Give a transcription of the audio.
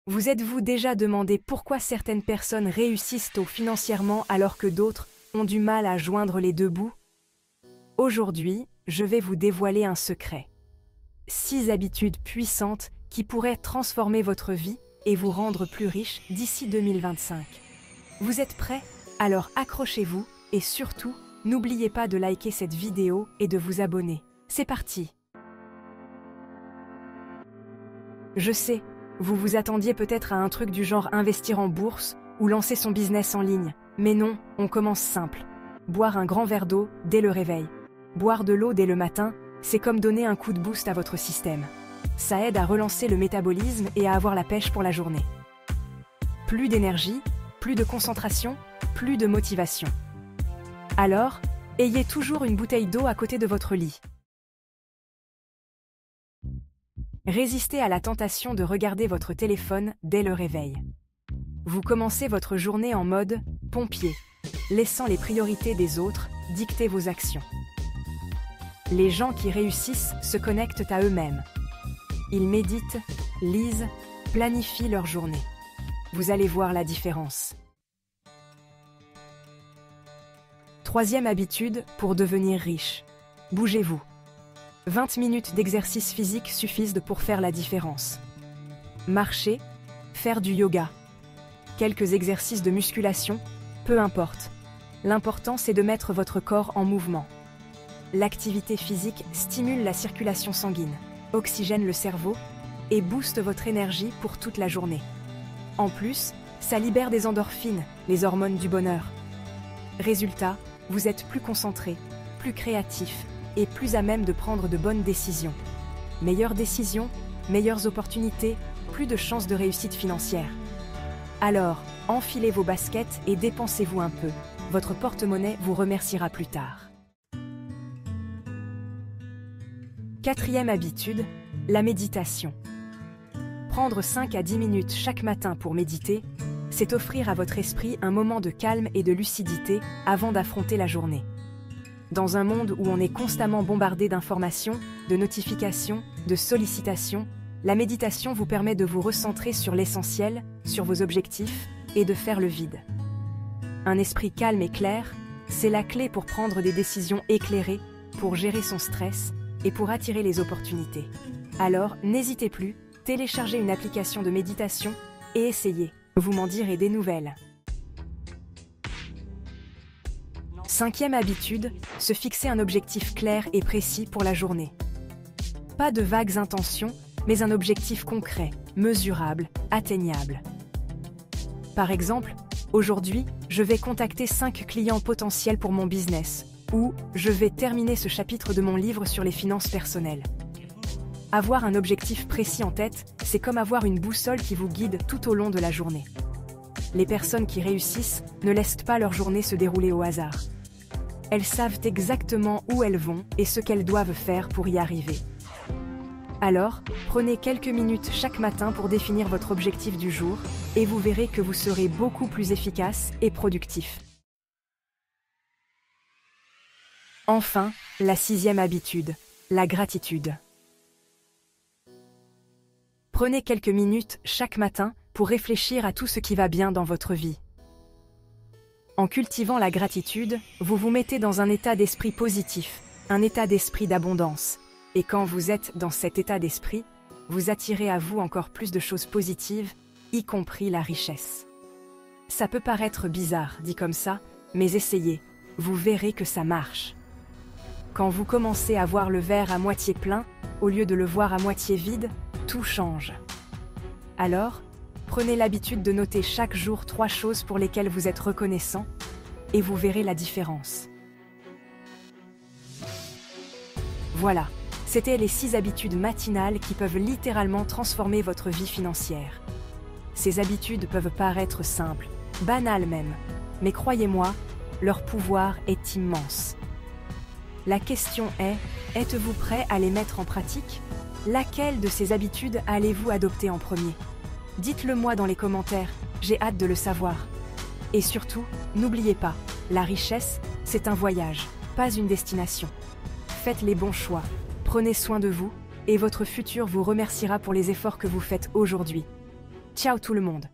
Vous êtes-vous déjà demandé pourquoi certaines personnes réussissent financièrement alors que d'autres ont du mal à joindre les deux bouts? Aujourd'hui, je vais vous dévoiler un secret. 6 habitudes puissantes qui pourraient transformer votre vie et vous rendre plus riche d'ici 2025. Vous êtes prêts? Alors accrochez-vous et surtout, n'oubliez pas de liker cette vidéo et de vous abonner. C'est parti! Je sais, vous vous attendiez peut-être à un truc du genre investir en bourse ou lancer son business en ligne. Mais non, on commence simple. Boire un grand verre d'eau dès le réveil. Boire de l'eau dès le matin, c'est comme donner un coup de boost à votre système. Ça aide à relancer le métabolisme et à avoir la pêche pour la journée. Plus d'énergie, plus de concentration, plus de motivation. Alors, ayez toujours une bouteille d'eau à côté de votre lit. Résistez à la tentation de regarder votre téléphone dès le réveil. Vous commencez votre journée en mode pompier, laissant les priorités des autres dicter vos actions. Les gens qui réussissent se connectent à eux-mêmes. Ils méditent, lisent, planifient leur journée. Vous allez voir la différence. Troisième habitude pour devenir riche. Bougez-vous. 20 minutes d'exercice physique suffisent pour faire la différence. Marcher, faire du yoga, quelques exercices de musculation, peu importe. L'important, c'est de mettre votre corps en mouvement. L'activité physique stimule la circulation sanguine, oxygène le cerveau et booste votre énergie pour toute la journée. En plus, ça libère des endorphines, les hormones du bonheur. Résultat, vous êtes plus concentré, plus créatif et plus à même de prendre de bonnes décisions. Meilleures décisions, meilleures opportunités, plus de chances de réussite financière. Alors, enfilez vos baskets et dépensez-vous un peu. Votre porte-monnaie vous remerciera plus tard. Quatrième habitude, la méditation. Prendre 5 à 10 minutes chaque matin pour méditer, c'est offrir à votre esprit un moment de calme et de lucidité avant d'affronter la journée. Dans un monde où on est constamment bombardé d'informations, de notifications, de sollicitations, la méditation vous permet de vous recentrer sur l'essentiel, sur vos objectifs et de faire le vide. Un esprit calme et clair, c'est la clé pour prendre des décisions éclairées, pour gérer son stress et pour attirer les opportunités. Alors, n'hésitez plus, téléchargez une application de méditation et essayez. Vous m'en direz des nouvelles. Cinquième habitude, se fixer un objectif clair et précis pour la journée. Pas de vagues intentions, mais un objectif concret, mesurable, atteignable. Par exemple, aujourd'hui, je vais contacter 5 clients potentiels pour mon business, ou je vais terminer ce chapitre de mon livre sur les finances personnelles. Avoir un objectif précis en tête, c'est comme avoir une boussole qui vous guide tout au long de la journée. Les personnes qui réussissent ne laissent pas leur journée se dérouler au hasard. Elles savent exactement où elles vont et ce qu'elles doivent faire pour y arriver. Alors, prenez quelques minutes chaque matin pour définir votre objectif du jour et vous verrez que vous serez beaucoup plus efficace et productif. Enfin, la 6e habitude, la gratitude. Prenez quelques minutes chaque matin pour réfléchir à tout ce qui va bien dans votre vie. En cultivant la gratitude, vous vous mettez dans un état d'esprit positif, un état d'esprit d'abondance. Et quand vous êtes dans cet état d'esprit, vous attirez à vous encore plus de choses positives, y compris la richesse. Ça peut paraître bizarre, dit comme ça, mais essayez, vous verrez que ça marche. Quand vous commencez à voir le verre à moitié plein, au lieu de le voir à moitié vide, tout change. Alors, prenez l'habitude de noter chaque jour 3 choses pour lesquelles vous êtes reconnaissant, et vous verrez la différence. Voilà, c'était les 6 habitudes matinales qui peuvent littéralement transformer votre vie financière. Ces habitudes peuvent paraître simples, banales même, mais croyez-moi, leur pouvoir est immense. La question est, êtes-vous prêt à les mettre en pratique? Laquelle de ces habitudes allez-vous adopter en premier? Dites-le moi dans les commentaires, j'ai hâte de le savoir. Et surtout, n'oubliez pas, la richesse, c'est un voyage, pas une destination. Faites les bons choix, prenez soin de vous, et votre futur vous remerciera pour les efforts que vous faites aujourd'hui. Ciao tout le monde.